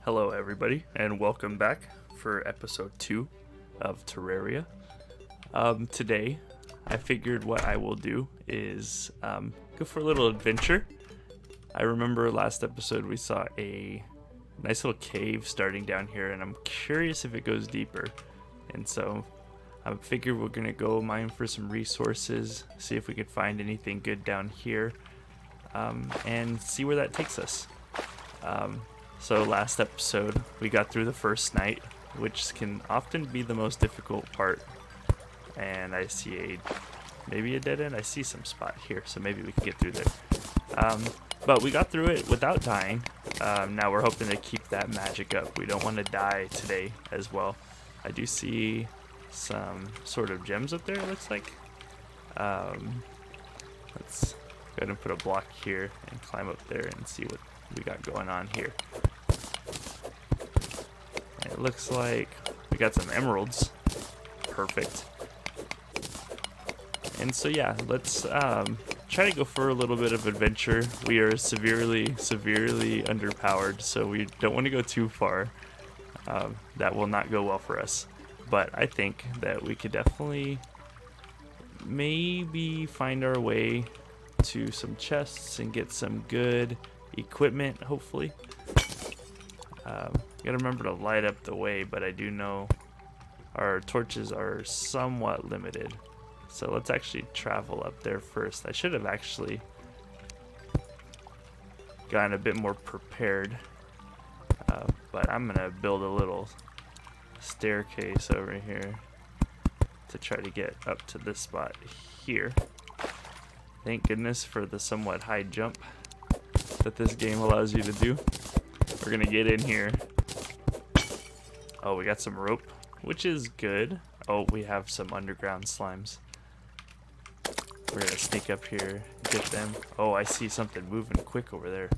Hello, everybody, and welcome back for episode 2 of Terraria. Today, I figured what I will do is go for a little adventure. I remember last episode we saw a nice little cave starting down here, and I'm curious if it goes deeper. And so I figured we're going to go mine for some resources, see if we could find anything good down here, and see where that takes us. So last episode, we got through the first night, which can often be the most difficult part. And I see maybe a dead end. I see some spot here, so maybe we can get through there. But we got through it without dying. Now we're hoping to keep that magic up. We don't want to die today as well. I do see some sort of gems up there, it looks like. Let's go ahead and put a block here and climb up there and see what we got going on here. It looks like we got some emeralds. Perfect. And so yeah, let's try to go for a little bit of adventure. We are severely underpowered, so we don't want to go too far. That will not go well for us. But I think that we could definitely maybe find our way to some chests and get some good equipment, hopefully. Gotta remember to light up the way, but I do know our torches are somewhat limited. So let's actually travel up there first. I should have actually gotten a bit more prepared, but I'm gonna build a little staircase over here to try to get up to this spot here. Thank goodness for the somewhat high jump that this game allows you to do. We're gonna get in here. Oh, we got some rope, which is good. Oh, we have some underground slimes. We're gonna sneak up here, get them. Oh, I see something moving quick over there.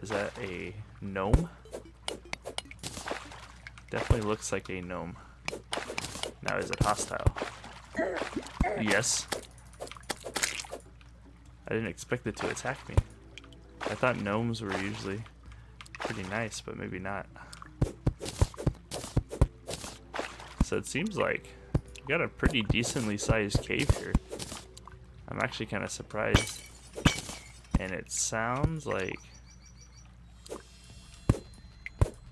Is that a gnome? Definitely looks like a gnome. Now, is it hostile? Yes. I didn't expect it to attack me. I thought gnomes were usually pretty nice, but maybe not. So it seems like we got a pretty decently sized cave here. I'm actually kind of surprised. And it sounds like...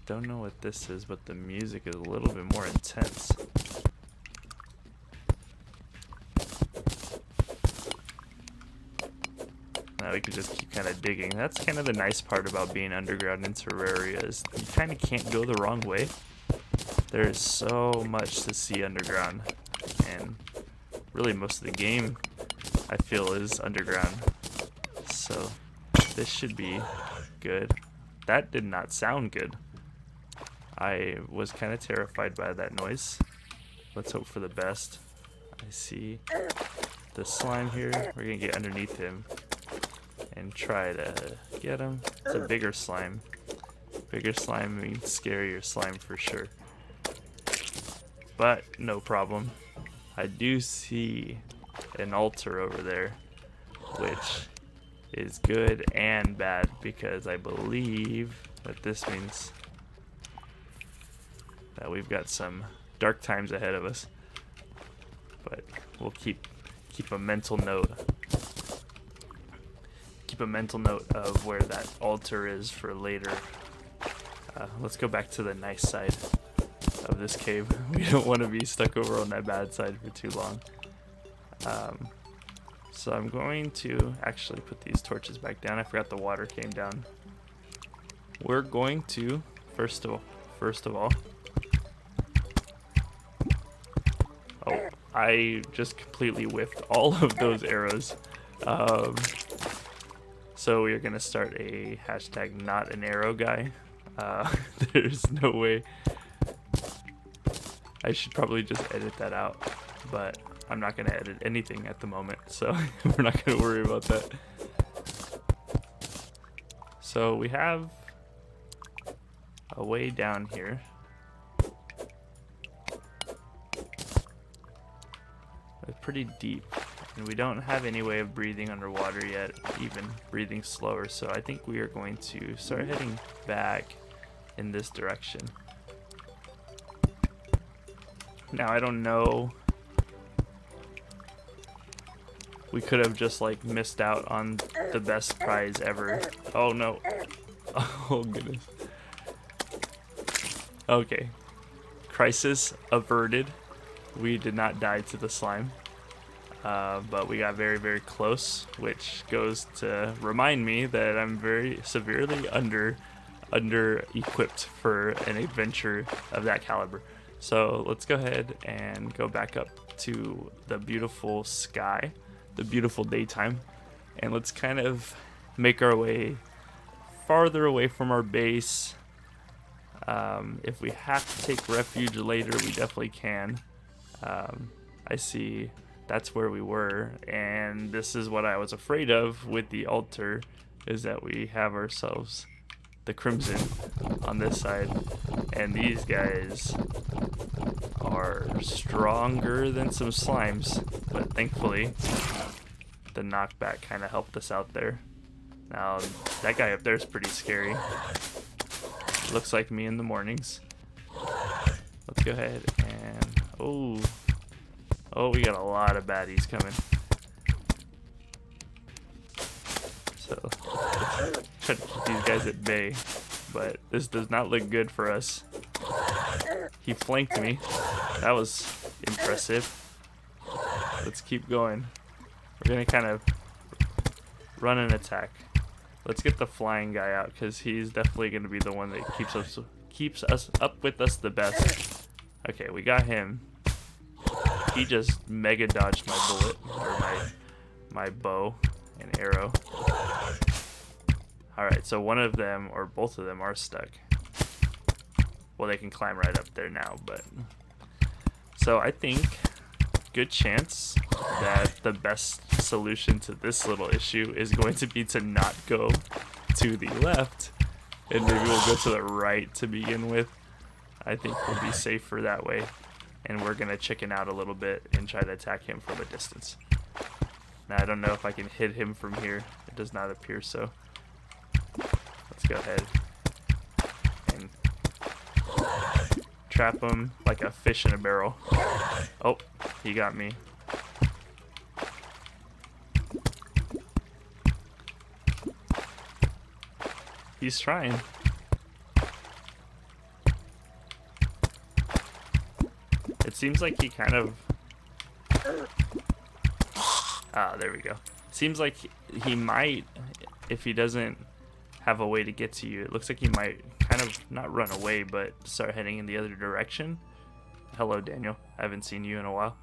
don't know what this is, but the music is a little bit more intense. Now we can just keep kind of digging. That's kind of the nice part about being underground in Terraria, is you kind of can't go the wrong way. There's so much to see underground, and really most of the game I feel is underground. So this should be good. That did not sound good. I was kind of terrified by that noise. Let's hope for the best. I see the slime here. We're gonna get underneath him and try to get him. It's a bigger slime. Bigger slime means scarier slime for sure. But no problem. I do see an altar over there, which is good and bad, because I believe that this means that we've got some dark times ahead of us. But we'll keep a mental note. Keep a mental note of where that altar is for later. Let's go back to the nice side of this cave. We don't want to be stuck over on that bad side for too long. So I'm going to actually put these torches back down. I forgot the water came down. We're going to first of all. Oh, I just completely whiffed all of those arrows. So we are gonna start a hashtag not an arrow guy. There's no way. I should probably just edit that out, but I'm not gonna edit anything at the moment, so we're not gonna worry about that. So we have a way down here. It's pretty deep. And we don't have any way of breathing underwater yet, even breathing slower. So I think we are going to start heading back in this direction. Now, I don't know. We could have just like missed out on the best prize ever. Oh no. Oh goodness. Okay. Crisis averted. We did not die to the slime. But we got very, very close, which goes to remind me that I'm very severely under equipped for an adventure of that caliber. So let's go ahead and go back up to the beautiful sky, the beautiful daytime, and let's kind of make our way farther away from our base. If we have to take refuge later, we definitely can. I see that's where we were, and this is what I was afraid of with the altar, is that we have ourselves the crimson on this side, and these guys are stronger than some slimes, but thankfully the knockback kind of helped us out there. Now that guy up there is pretty scary. Looks like me in the mornings. Let's go ahead and oh, we got a lot of baddies coming. So let's try to keep these guys at bay, but this does not look good for us. He flanked me. That was impressive. Let's keep going. We're gonna kind of run an attack. Let's get the flying guy out, because he's definitely gonna be the one that keeps us up with us the best. Okay, we got him. He just mega dodged my bullet, or my bow and arrow. Alright, so one of them, or both of them, are stuck. Well, they can climb right up there now, but... So I think, good chance that the best solution to this little issue is going to be to not go to the left, and maybe we'll go to the right to begin with. I think we'll be safer that way, and we're gonna chicken out a little bit and try to attack him from a distance. Now I don't know if I can hit him from here. It does not appear so. Let's go ahead and trap him like a fish in a barrel. Oh, he got me. He's trying. It seems like he kind of... Ah, there we go. Seems like he might, if he doesn't have a way to get to you, it looks like he might kind of not run away, but start heading in the other direction. Hello, Daniel. I haven't seen you in a while.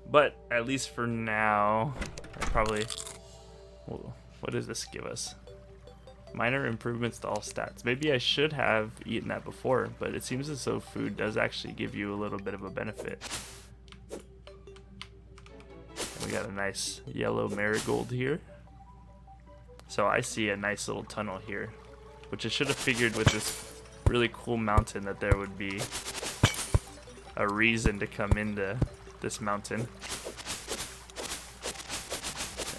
But at least for now, I probably... Well, what does this give us? Minor improvements to all stats. Maybe I should have eaten that before, but it seems as though food does actually give you a little bit of a benefit. And we got a nice yellow marigold here. So I see a nice little tunnel here, which I should have figured with this really cool mountain that there would be a reason to come into this mountain.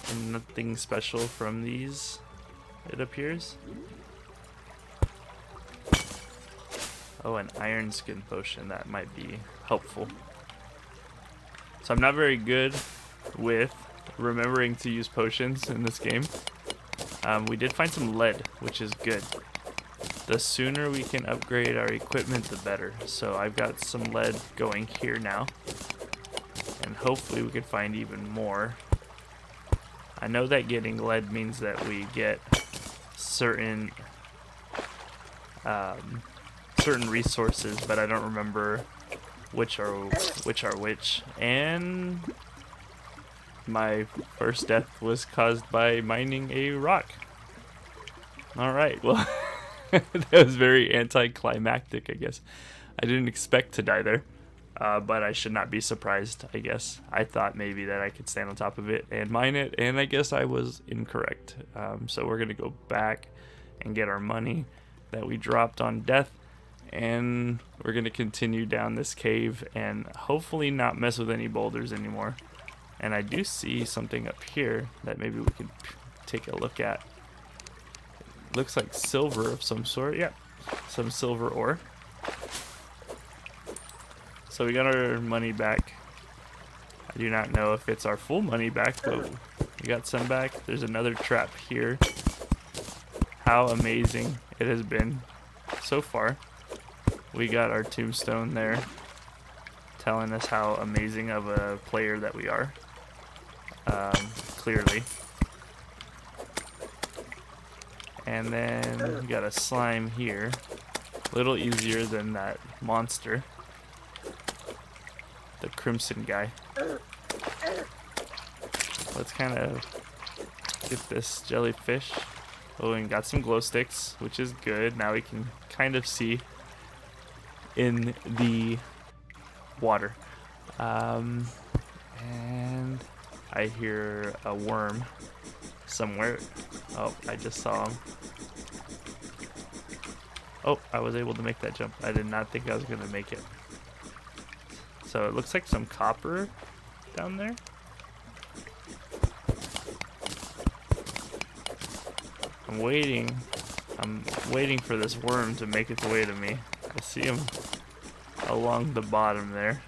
And nothing special from these, it appears. Oh, an iron skin potion, that might be helpful. So I'm not very good with remembering to use potions in this game. We did find some lead, which is good. The sooner we can upgrade our equipment, the better. So I've got some lead going here now, and hopefully we can find even more. I know that getting lead means that we get certain resources, but I don't remember which are which. And my first death was caused by mining a rock. Alright, well, that was very anticlimactic, I guess. I didn't expect to die there, but I should not be surprised, I guess. I thought maybe that I could stand on top of it and mine it, and I guess I was incorrect. So we're going to go back and get our money that we dropped on death, and we're going to continue down this cave and hopefully not mess with any boulders anymore. And I do see something up here that maybe we could take a look at. Looks like silver of some sort. Yeah, some silver ore. So we got our money back. I do not know if it's our full money back, but we got some back. There's another trap here. How amazing it has been so far. We got our tombstone there, telling us how amazing of a player that we are. Clearly. And then we got a slime here. A little easier than that monster. The crimson guy. Let's kind of get this jellyfish. Oh, and got some glow sticks, which is good. Now we can kind of see in the water. And I hear a worm somewhere. Oh, I just saw him. Oh, I was able to make that jump. I did not think I was going to make it. So it looks like some copper down there. I'm waiting for this worm to make its way to me. I see him along the bottom there.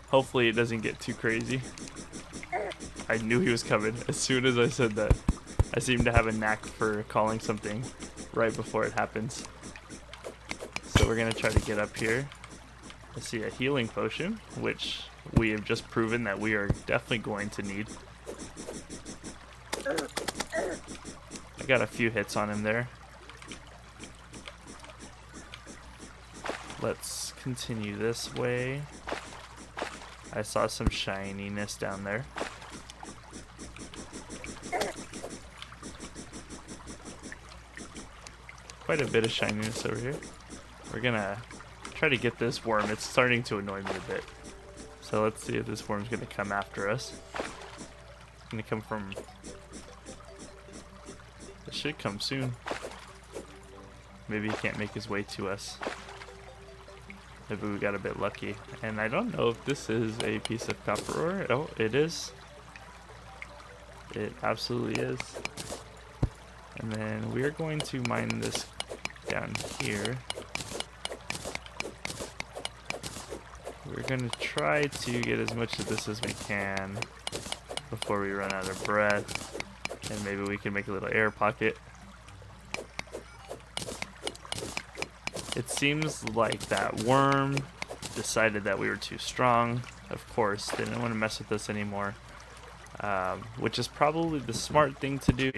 Hopefully it doesn't get too crazy. I knew he was coming as soon as I said that. I seem to have a knack for calling something right before it happens. So we're gonna try to get up here. I see a healing potion, which we have just proven that we are definitely going to need. I got a few hits on him there. Let's continue this way. I saw some shininess down there. Quite a bit of shininess over here. We're gonna try to get this worm. It's starting to annoy me a bit. So let's see if this worm's gonna come after us. It's gonna come from... It should come soon. Maybe he can't make his way to us. Maybe we got a bit lucky. And I don't know if this is a piece of copper ore. Oh, it is. It absolutely is. And then we are going to mine this down here. We're going to try to get as much of this as we can before we run out of breath. And maybe we can make a little air pocket. It seems like that worm decided that we were too strong. Of course, they didn't want to mess with us anymore. Which is probably the smart thing to do.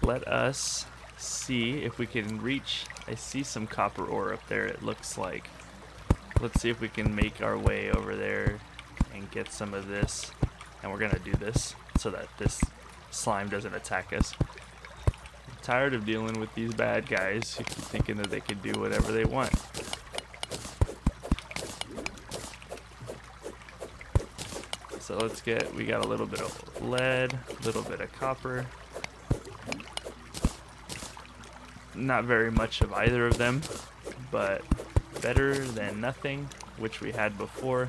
Let us see if we can reach. I see some copper ore up there, it looks like. Let's see if we can make our way over there and get some of this. And we're gonna do this so that this slime doesn't attack us. I'm tired of dealing with these bad guys who keep thinking that they can do whatever they want. So let's get, we got a little bit of lead, a little bit of copper. Not very much of either of them, but better than nothing, which we had before.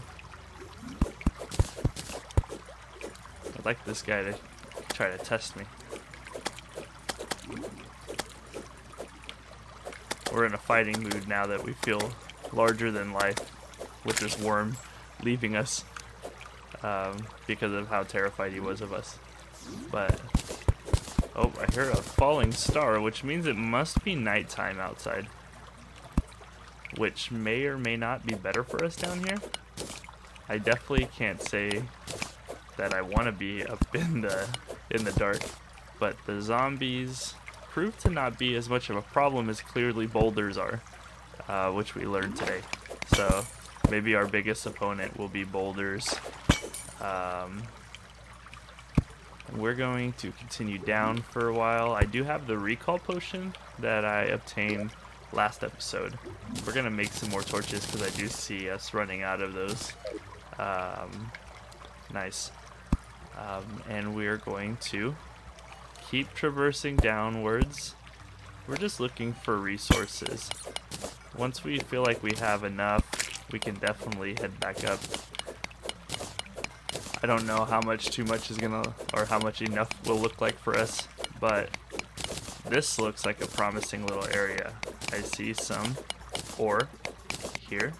I'd like this guy to try to test me. We're in a fighting mood now that we feel larger than life with this worm leaving us because of how terrified he was of us. But oh, I heard a falling star, which means it must be nighttime outside, which may or may not be better for us down here. I definitely can't say that I want to be up in the dark, but the zombies prove to not be as much of a problem as clearly boulders are, which we learned today. So maybe our biggest opponent will be boulders. We're going to continue down for a while. I do have the recall potion that I obtained last episode. We're gonna make some more torches because I do see us running out of those. Nice. And we're going to keep traversing downwards. We're just looking for resources. Once we feel like we have enough, we can definitely head back up. I don't know how much too much is gonna, or how much enough will look like for us, but this looks like a promising little area. I see some ore here.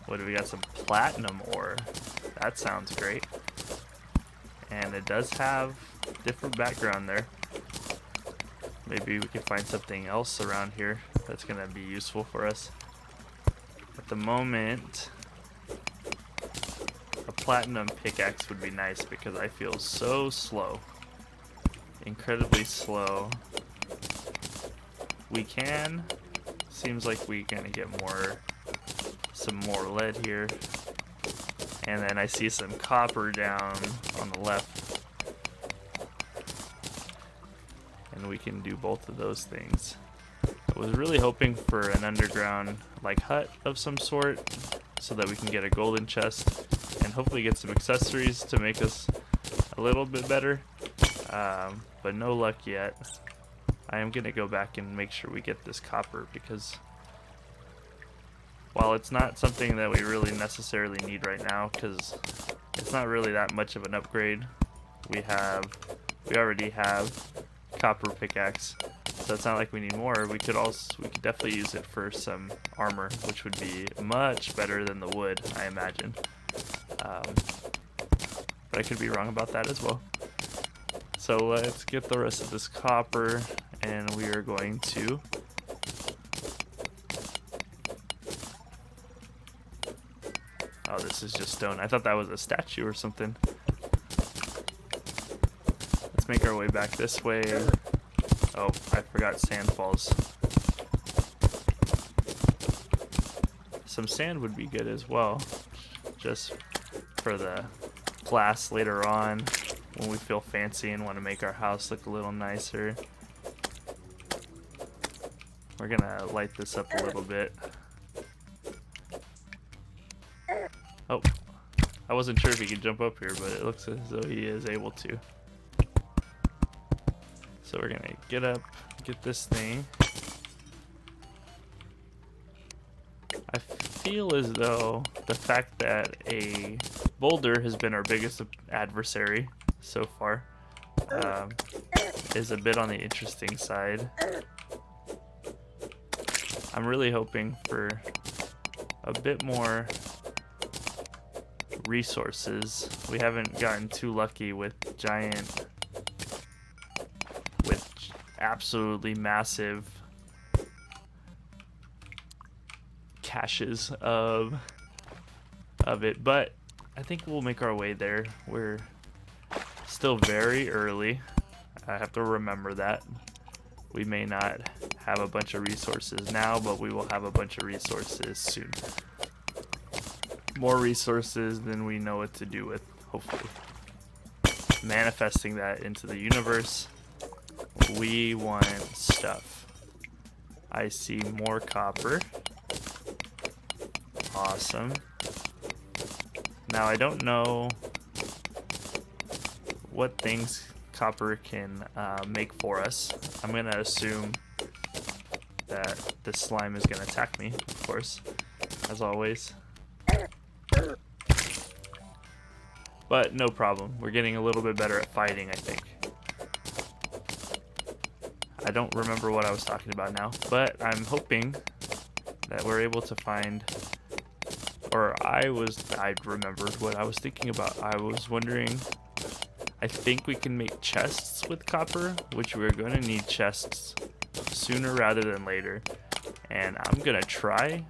What do we got? Some platinum ore. That sounds great. And it does have different background there. Maybe we can find something else around here that's gonna be useful for us. At the moment, a platinum pickaxe would be nice because I feel so slow. Incredibly slow. We can. Seems like we're gonna get some more lead here. And then I see some copper down on the left. And we can do both of those things. I was really hoping for an underground like hut of some sort so that we can get a golden chest and hopefully get some accessories to make us a little bit better. But no luck yet. I am gonna go back and make sure we get this copper because while it's not something that we really necessarily need right now because it's not really that much of an upgrade, we already have copper pickaxe, so it's not like we need more. We could definitely use it for some armor, which would be much better than the wood, I imagine. But I could be wrong about that as well. So let's get the rest of this copper, and we are going to oh, this is just stone. I thought that was a statue or something. Let's make our way back this way. Oh, I forgot sand falls. Some sand would be good as well, just for the glass later on when we feel fancy and want to make our house look a little nicer. We're gonna light this up a little bit. Oh, I wasn't sure if he could jump up here, but it looks as though he is able to. So we're gonna get up, get this thing. I feel as though the fact that a boulder has been our biggest adversary so far is a bit on the interesting side. I'm really hoping for a bit more resources. We haven't gotten too lucky with absolutely massive caches of it, but I think we'll make our way there. We're still very early. I have to remember that. We may not have a bunch of resources now, but we will have a bunch of resources soon. More resources than we know what to do with, hopefully. Manifesting that into the universe. We want stuff. I see more copper. Awesome. Now I don't know what things copper can make for us. I'm gonna assume that this slime is gonna attack me, of course, as always. But no problem. We're getting a little bit better at fighting, I think. I don't remember what I was talking about now, but I'm hoping that we're able to find, or I remembered what I was thinking about. I was wondering, I think we can make chests with copper, which we're going to need chests sooner rather than later. And I'm going to try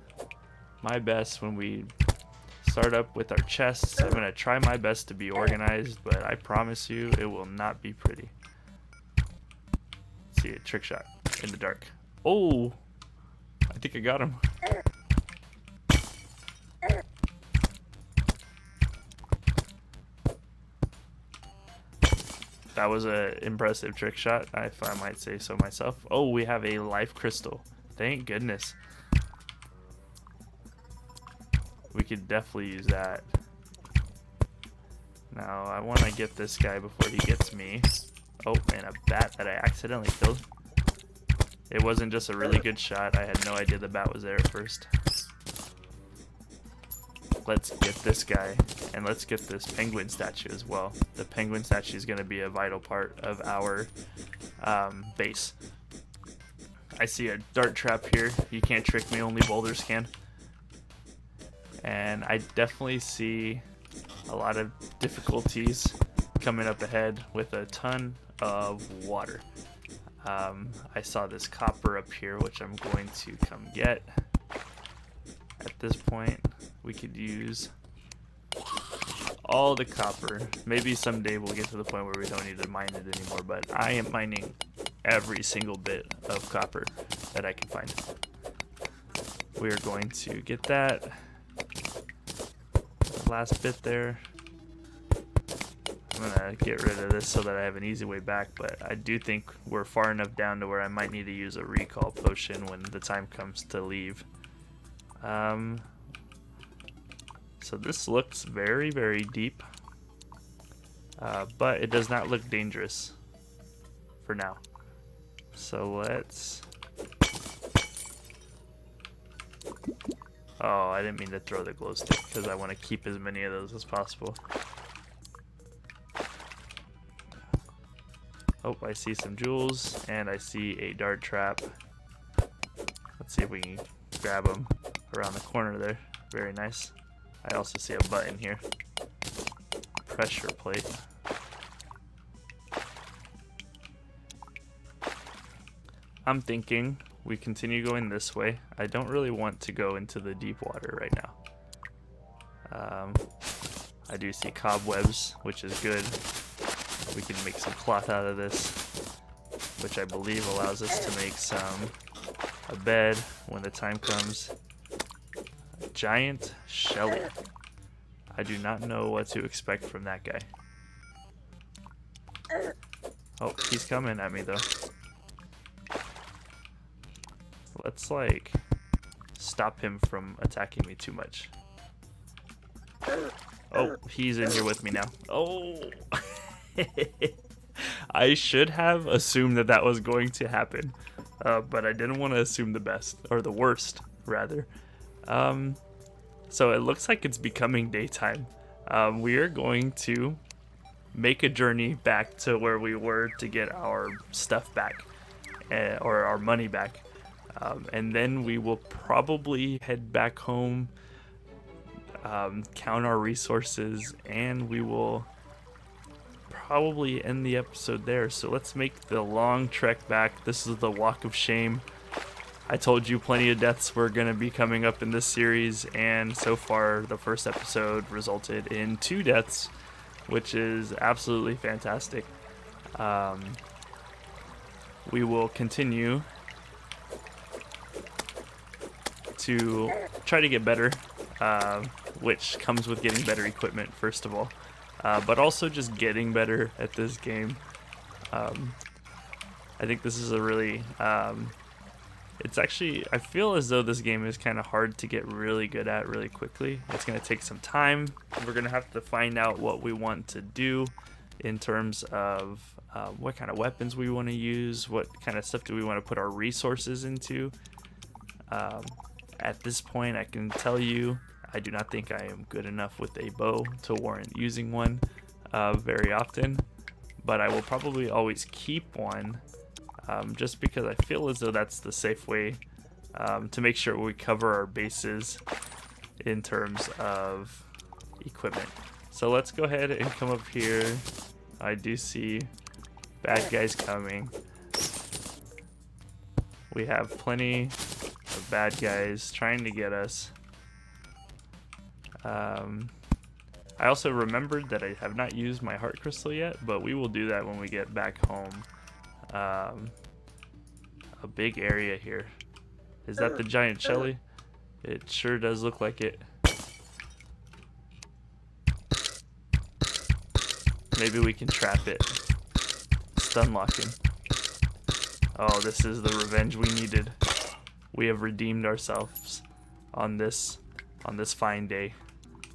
my best when we start up with our chests. I'm going to try my best to be organized, but I promise you it will not be pretty. Let's see, a trick shot in the dark. Oh, I think I got him. That was an impressive trick shot, if I might say so myself. Oh, we have a life crystal. Thank goodness. We could definitely use that. Now, I want to get this guy before he gets me. Oh, and a bat that I accidentally killed. It wasn't just a really good shot. I had no idea the bat was there at first. let's get this guy, and let's get this penguin statue as well. The penguin statue is going to be a vital part of our base. I see a dart trap here. You can't trick me, only boulders can. And I definitely see a lot of difficulties coming up ahead with a ton of water. I saw this copper up here, which I'm going to come get. At this point, we could use all the copper. Maybe someday we'll get to the point where we don't need to mine it anymore, but I am mining every single bit of copper that I can find. We are going to get that last bit there. I'm gonna get rid of this so that I have an easy way back, but I do think we're far enough down to where I might need to use a recall potion when the time comes to leave. So this looks very, very deep, but it does not look dangerous for now. So let's... Oh, I didn't mean to throw the glow stick because I want to keep as many of those as possible. Oh, I see some jewels, and I see a dart trap. Let's see if we can grab them around the corner there. Very nice. I also see a button here. Pressure plate. I'm thinking we continue going this way. I don't really want to go into the deep water right now. I do see cobwebs, which is good. We can make some cloth out of this, which I believe allows us to make a bed when the time comes. A giant shelly. I do not know what to expect from that guy. Oh, he's coming at me though. Let's like stop him from attacking me too much. Oh, he's in here with me now. Oh. I should have assumed that was going to happen, but I didn't want to assume the best, or the worst, rather. So it looks like it's becoming daytime. We are going to make a journey back to where we were to get our stuff back, or our money back. And then we will probably head back home, count our resources, and we will probably end the episode there. So let's make the long trek back. This is the walk of shame. I told you plenty of deaths were going to be coming up in this series, and so far the first episode resulted in 2 deaths, which is absolutely fantastic. We will continue to try to get better, which comes with getting better equipment first of all, but also just getting better at this game. I think this is a really it's actually, I feel as though this game is kind of hard to get really good at really quickly. It's going to take some time. We're going to have to find out what we want to do in terms of what kind of weapons we want to use, what kind of stuff do we want to put our resources into. At this point, I can tell you, I do not think I am good enough with a bow to warrant using one very often, but I will probably always keep one just because I feel as though that's the safe way to make sure we cover our bases in terms of equipment. So let's go ahead and come up here. I do see bad guys coming. We have plenty of bad guys trying to get us. I also remembered that I have not used my heart crystal yet, but we will do that when we get back home. A big area here. Is that the giant shelly? It sure does look like it. Maybe we can trap it. Stun lock him. Oh, this is the revenge we needed. We have redeemed ourselves on this fine day.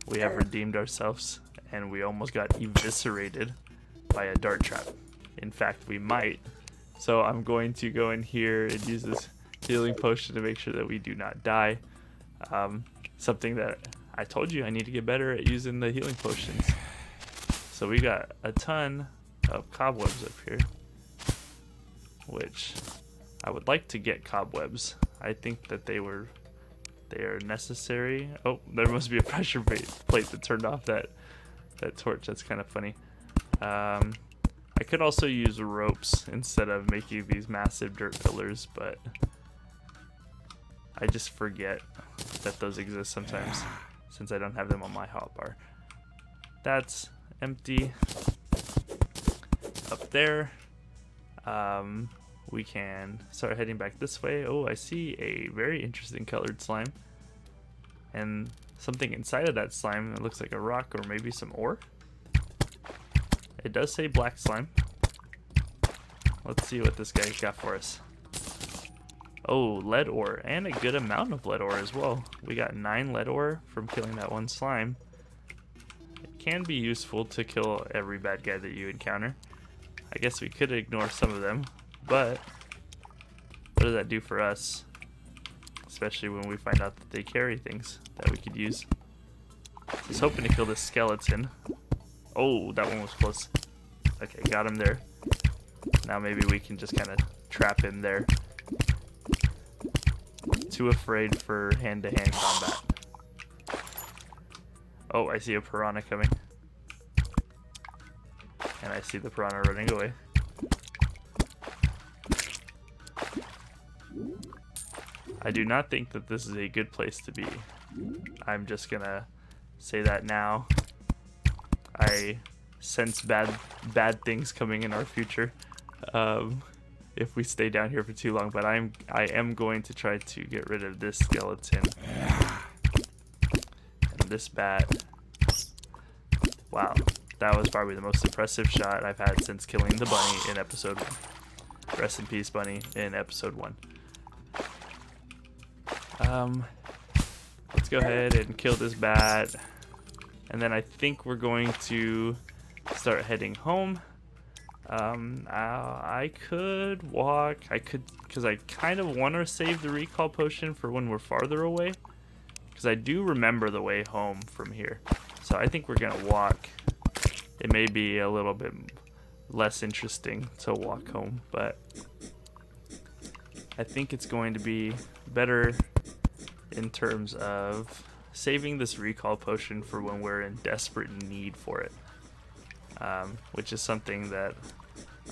We have redeemed ourselves, and we almost got eviscerated by a dart trap. In fact, we might. So I'm going to go in here and use this healing potion to make sure that we do not die. Something that I told you I need to get better at using the healing potions. So we got a ton of cobwebs up here, which I would like to get cobwebs. I think that they are necessary. Oh, there must be a pressure plate that turned off that torch. That's kind of funny. I could also use ropes instead of making these massive dirt pillars, but I just forget that those exist sometimes since I don't have them on my hotbar. That's empty. Up there, we can start heading back this way. Oh, I see a very interesting colored slime and something inside of that slime that looks like a rock or maybe some ore. It does say black slime. Let's see what this guy's got for us. Oh, lead ore, and a good amount of lead ore as well. We got 9 lead ore from killing that one slime. It can be useful to kill every bad guy that you encounter. I guess we could ignore some of them, but what does that do for us? Especially when we find out that they carry things that we could use. Just hoping to kill this skeleton. Oh, that one was close. Okay, got him there. Now maybe we can just kind of trap him there. Too afraid for hand-to-hand combat. Oh, I see a piranha coming. And I see the piranha running away. I do not think that this is a good place to be. I'm just gonna say that now. I sense bad things coming in our future if we stay down here for too long. But I am going to try to get rid of this skeleton and this bat. Wow, that was probably the most impressive shot I've had since killing the bunny in episode 1. Rest in peace, bunny, in episode 1. Let's go ahead and kill this bat. And then I think we're going to start heading home. I could walk. Because I kind of want to save the recall potion for when we're farther away. Because I do remember the way home from here. So I think we're going to walk. It may be a little bit less interesting to walk home, but I think it's going to be better in terms of saving this recall potion for when we're in desperate need for it, which is something that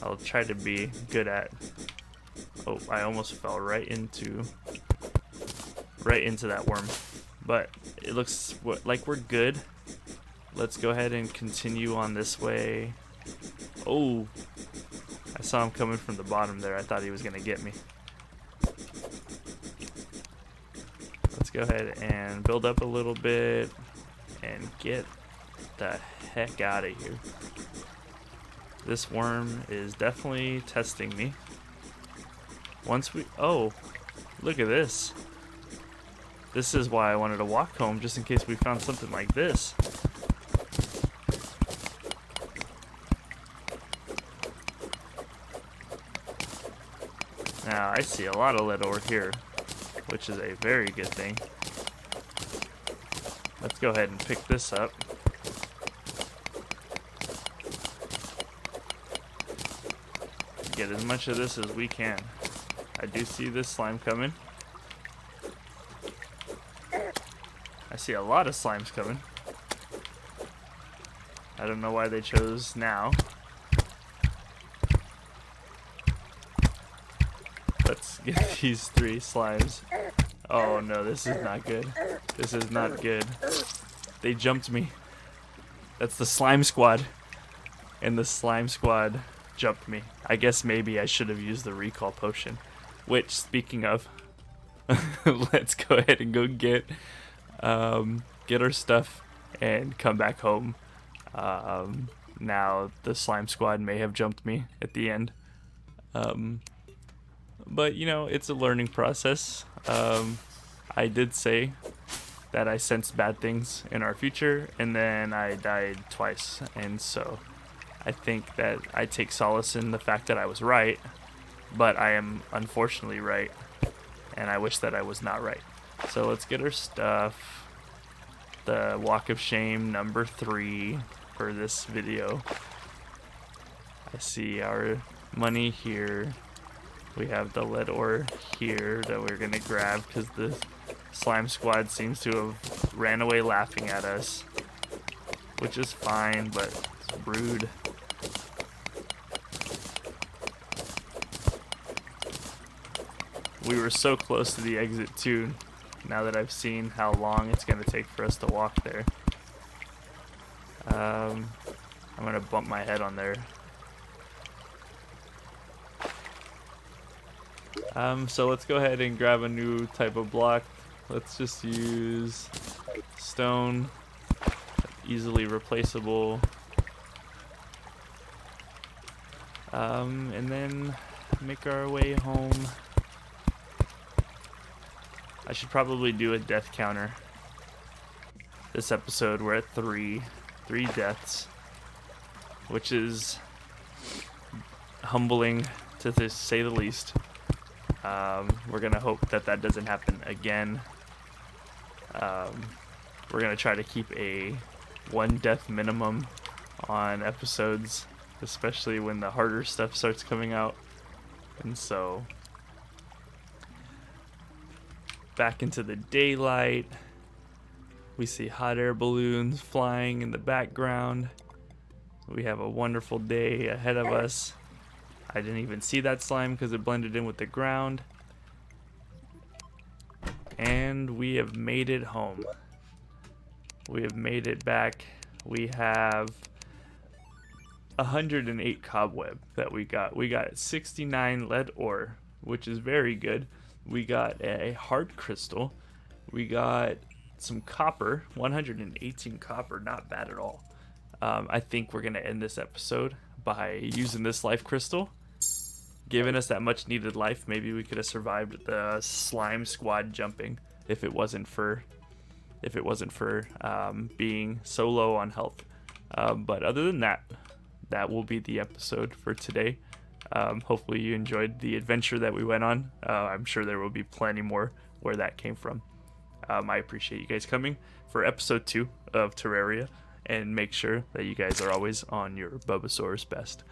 I'll try to be good at. Oh, I almost fell right into that worm, but it looks like we're good. Let's go ahead and continue on this way. Oh, I saw him coming from the bottom there. I thought he was gonna get me. Let's go ahead and build up a little bit and get the heck out of here. This worm is definitely testing me. Oh, look at this. This is why I wanted to walk home, just in case we found something like this. Now, I see a lot of lead ore here, which is a very good thing. Let's go ahead and pick this up. Get as much of this as we can. I do see this slime coming. I see a lot of slimes coming. I don't know why they chose now. Let's get these 3 slimes. Oh no, this is not good. This is not good. They jumped me. That's the slime squad. And the slime squad jumped me. I guess maybe I should have used the recall potion. Which, speaking of, let's go ahead and go get our stuff and come back home. Now the slime squad may have jumped me at the end. But, you know, it's a learning process. I did say that I sensed bad things in our future, and then I died twice. And so I think that I take solace in the fact that I was right, but I am unfortunately right, and I wish that I was not right. So let's get our stuff. the Walk of Shame number 3 for this video. I see our money here. We have the lead ore here that we're gonna grab because the slime squad seems to have ran away laughing at us, which is fine, but it's rude. We were so close to the exit too, now that I've seen how long it's gonna take for us to walk there. I'm gonna bump my head on there. So let's go ahead and grab a new type of block. Let's just use stone, easily replaceable. And then make our way home. I should probably do a death counter. This episode we're at three deaths, which is humbling to say the least. We're gonna hope that that doesn't happen again. We're gonna try to keep a 1 death minimum on episodes, especially when the harder stuff starts coming out. And so back into the daylight, we see hot air balloons flying in the background. We have a wonderful day ahead of us. I didn't even see that slime because it blended in with the ground. And we have made it home. We have made it back. We have 108 cobweb that we got. We got 69 lead ore, which is very good. We got a hard crystal. We got some copper, 118 copper, not bad at all. I think we're gonna end this episode by using this life crystal, giving us that much needed life. Maybe we could have survived the slime squad jumping if it wasn't for being so low on health. But other than that, that will be the episode for today. Hopefully you enjoyed the adventure that we went on. I'm sure there will be plenty more where that came from. I appreciate you guys coming for episode 2 of Terraria, and make sure that you guys are always on your Bulbasaur's best.